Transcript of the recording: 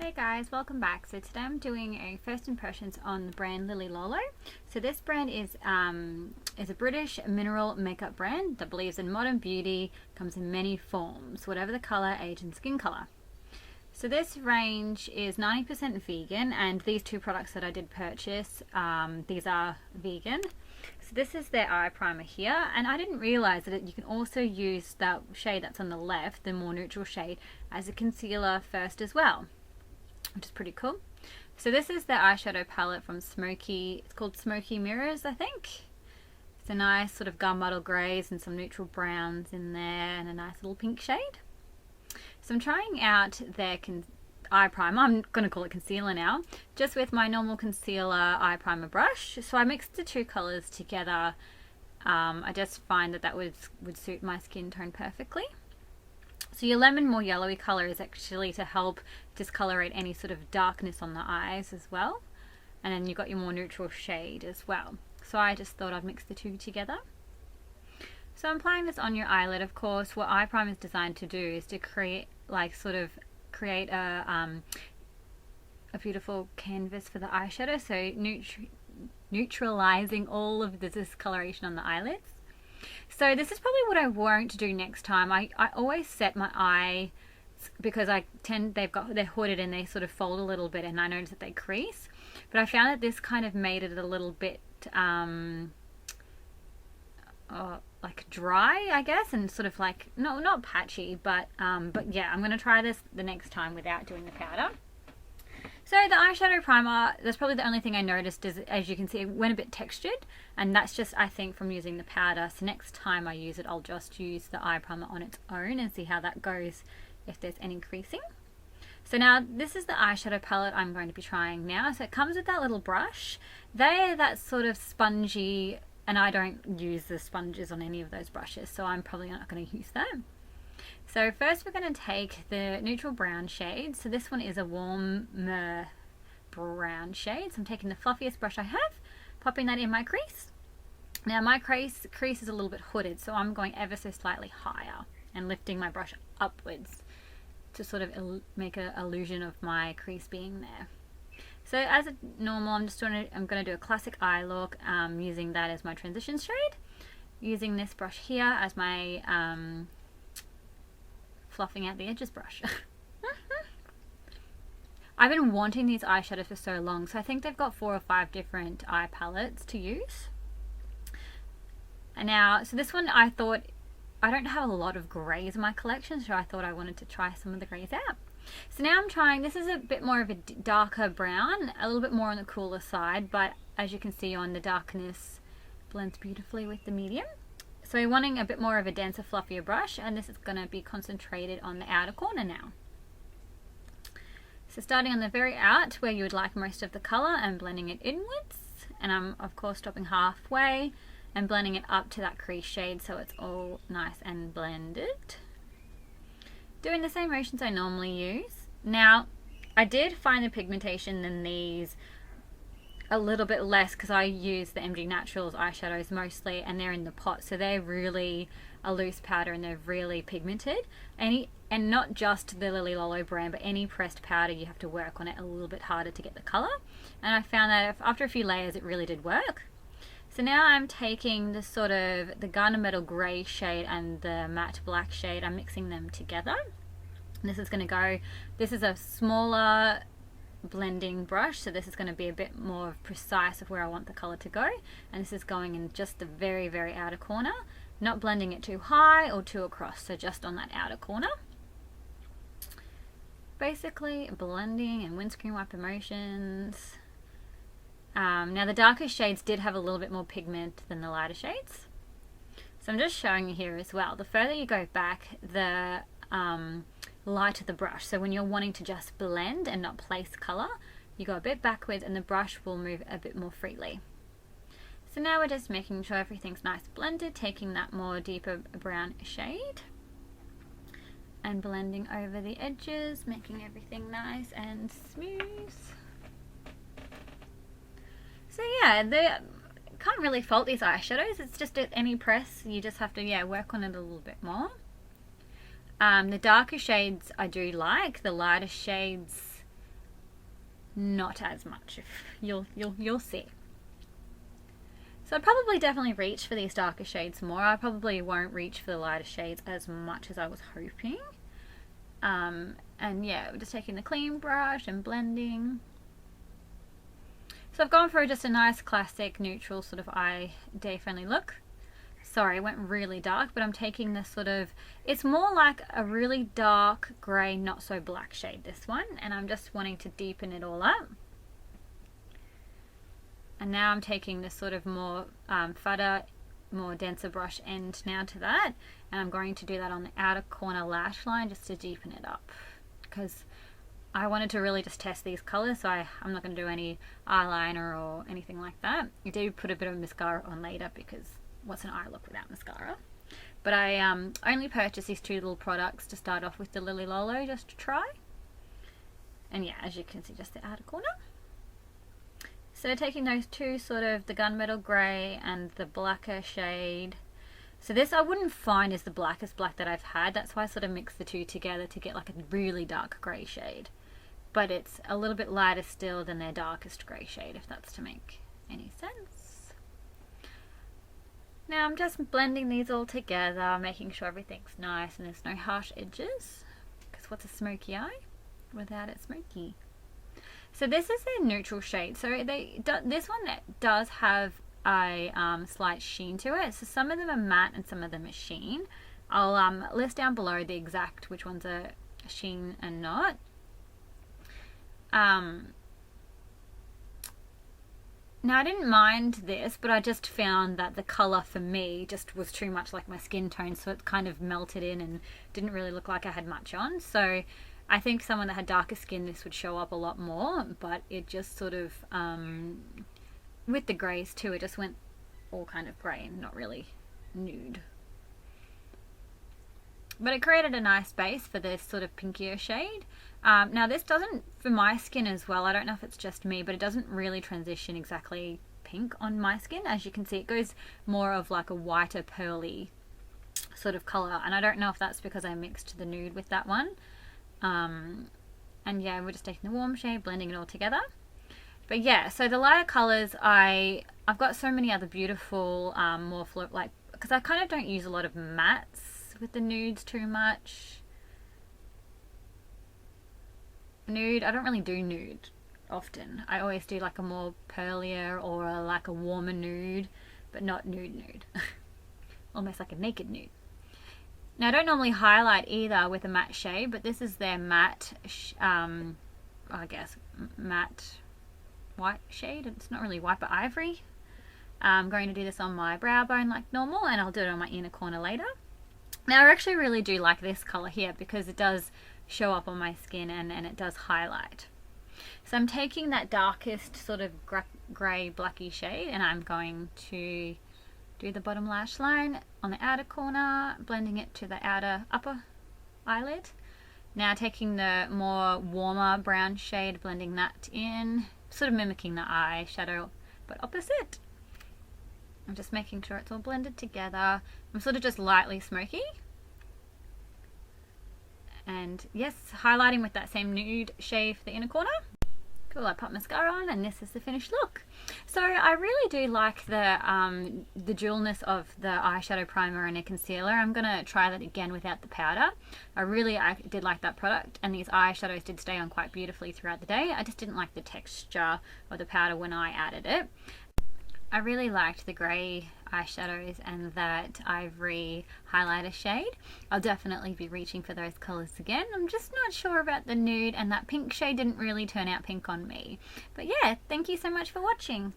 Hey guys, welcome back. So today I'm doing a first impressions on the brand Lolo. So this brand is a British mineral makeup brand that believes in modern beauty, comes in many forms, whatever the color, age and skin color. So this range is 90% vegan, and these two products that I did purchase, these are vegan. So this is their eye primer here, and I didn't realize that you can also use that shade that's on the left, the more neutral shade, as a concealer first as well, which is pretty cool. So this is the eyeshadow palette from Smoky. It's called Smoky Mirrors, I think. It's a nice sort of gunmetal greys and some neutral browns in there and a nice little pink shade. So I'm trying out their eye primer. I'm going to call it concealer now, just with my normal concealer eye primer brush. So I mixed the two colors together. I just find that would suit my skin tone perfectly. So your lemon, more yellowy color is actually to help discolorate any sort of darkness on the eyes as well. And then you've got your more neutral shade as well. So I just thought I'd mix the two together. So I'm applying this on your eyelid. Of course, what eye primer is designed to do is to create a beautiful canvas for the eyeshadow. So neutralizing all of the discoloration on the eyelids. So this is probably what I won't do next time. I always set my eyes, because they're hooded and they sort of fold a little bit, and I notice that they crease. But I found that this kind of made it a little bit like dry, I guess, and sort of like not patchy, but yeah, I'm gonna try this the next time without doing the powder. So the eyeshadow primer, that's probably the only thing I noticed, is, as you can see, it went a bit textured, and that's just, I think, from using the powder. So next time I use it, I'll just use the eye primer on its own and see how that goes, if there's any creasing. So now this is the eyeshadow palette I'm going to be trying now. So it comes with that little brush. They're that sort of spongy, and I don't use the sponges on any of those brushes, so I'm probably not going to use them. So first we're going to take the neutral brown shade. So this one is a warmer brown shade. So I'm taking the fluffiest brush I have, popping that in my crease. Now my crease is a little bit hooded, so I'm going ever so slightly higher and lifting my brush upwards to sort of make an illusion of my crease being there. So as normal, I'm going to do a classic eye look, using that as my transition shade, using this brush here as my fluffing out the edges brush. I've been wanting these eyeshadows for so long, so I think they've got 4 or 5 different eye palettes to use. And now, so this one, I thought, I don't have a lot of greys in my collection, so I thought I wanted to try some of the greys out. So now I'm trying, this is a bit more of a darker brown, a little bit more on the cooler side, but as you can see on the darkness, blends beautifully with the medium. So we're wanting a bit more of a denser, fluffier brush, and this is going to be concentrated on the outer corner now. So starting on the very out, where you would like most of the colour, and blending it inwards, and I'm of course stopping halfway and blending it up to that crease shade so it's all nice and blended. Doing the same motions I normally use. Now, I did find the pigmentation in these a little bit less, because I use the MG Naturals eyeshadows mostly, and they're in the pot, so they're really a loose powder and they're really pigmented. And not just the Lolo brand, but any pressed powder, you have to work on it a little bit harder to get the colour. And I found that after a few layers it really did work. So now I'm taking the sort of the gunmetal grey shade and the matte black shade, I'm mixing them together. And this is a smaller blending brush, so this is going to be a bit more precise of where I want the colour to go, and this is going in just the very, very outer corner, not blending it too high or too across, so just on that outer corner. Basically blending and windscreen wiper motions. Now the darker shades did have a little bit more pigment than the lighter shades, so I'm just showing you here as well. The further you go back, the lighter the brush. So when you're wanting to just blend and not place colour, you go a bit backwards and the brush will move a bit more freely. So now we're just making sure everything's nice blended, taking that more deeper brown shade and blending over the edges, making everything nice and smooth. So yeah, can't really fault these eyeshadows. It's just at any press, you just have to work on it a little bit more. The darker shades I do like, the lighter shades not as much. You'll see. So I'd probably definitely reach for these darker shades more. I probably won't reach for the lighter shades as much as I was hoping. And yeah, we're just taking the clean brush and blending. So I've gone for just a nice classic neutral sort of eye day friendly look. Sorry, I went really dark, but I'm taking this sort of, it's more like a really dark grey, not so black shade, this one, and I'm just wanting to deepen it all up. And now I'm taking this sort of more fatter, more denser brush end now to that, and I'm going to do that on the outer corner lash line just to deepen it up, because I wanted to really just test these colours, so I'm not going to do any eyeliner or anything like that. I do put a bit of mascara on later, because what's an eye look without mascara? But I only purchased these two little products to start off with, the Lolo just to try. And yeah, as you can see, just the outer corner. So taking those two, sort of the gunmetal grey and the blacker shade. So this I wouldn't find is the blackest black that I've had. That's why I sort of mixed the two together to get like a really dark grey shade. But it's a little bit lighter still than their darkest grey shade, if that's to make any sense. Now I'm just blending these all together, making sure everything's nice and there's no harsh edges. Because what's a smoky eye without it smoky? So this is their neutral shade. So this one does have a slight sheen to it. So some of them are matte and some of them are sheen. I'll list down below the exact which ones are sheen and not. Now I didn't mind this, but I just found that the colour for me just was too much like my skin tone, so it kind of melted in and didn't really look like I had much on. So I think someone that had darker skin, this would show up a lot more, but it just sort of, with the greys too, it just went all kind of grey and not really nude. But it created a nice base for this sort of pinkier shade. Now this doesn't, for my skin as well, I don't know if it's just me, but it doesn't really transition exactly pink on my skin. As you can see, it goes more of like a whiter pearly sort of colour, and I don't know if that's because I mixed the nude with that one. And yeah, we're just taking the warm shade, blending it all together. But yeah, so the lighter colours, I've got so many other beautiful, more like, because I kind of don't use a lot of mattes with the nudes too much. Nude, I don't really do nude often. I always do like a more pearlier or like a warmer nude, but not nude. Almost like a naked nude. Now I don't normally highlight either with a matte shade, but this is their matte, I guess, matte white shade. It's not really white, but ivory. I'm going to do this on my brow bone like normal, and I'll do it on my inner corner later. Now I actually really do like this colour here because it does show up on my skin and it does highlight. So I'm taking that darkest sort of grey blacky shade, and I'm going to do the bottom lash line on the outer corner, blending it to the upper eyelid. Now taking the more warmer brown shade, blending that in, sort of mimicking the eyeshadow, but opposite. I'm just making sure it's all blended together. I'm sort of just lightly smoky. And yes, highlighting with that same nude shade for the inner corner. Cool, I pop mascara on and this is the finished look. So I really do like the dualness of the eyeshadow primer and a concealer. I'm going to try that again without the powder. I did like that product, and these eyeshadows did stay on quite beautifully throughout the day. I just didn't like the texture of the powder when I added it. I really liked the grey eyeshadows and that ivory highlighter shade. I'll definitely be reaching for those colours again. I'm just not sure about the nude, and that pink shade didn't really turn out pink on me. But yeah, thank you so much for watching.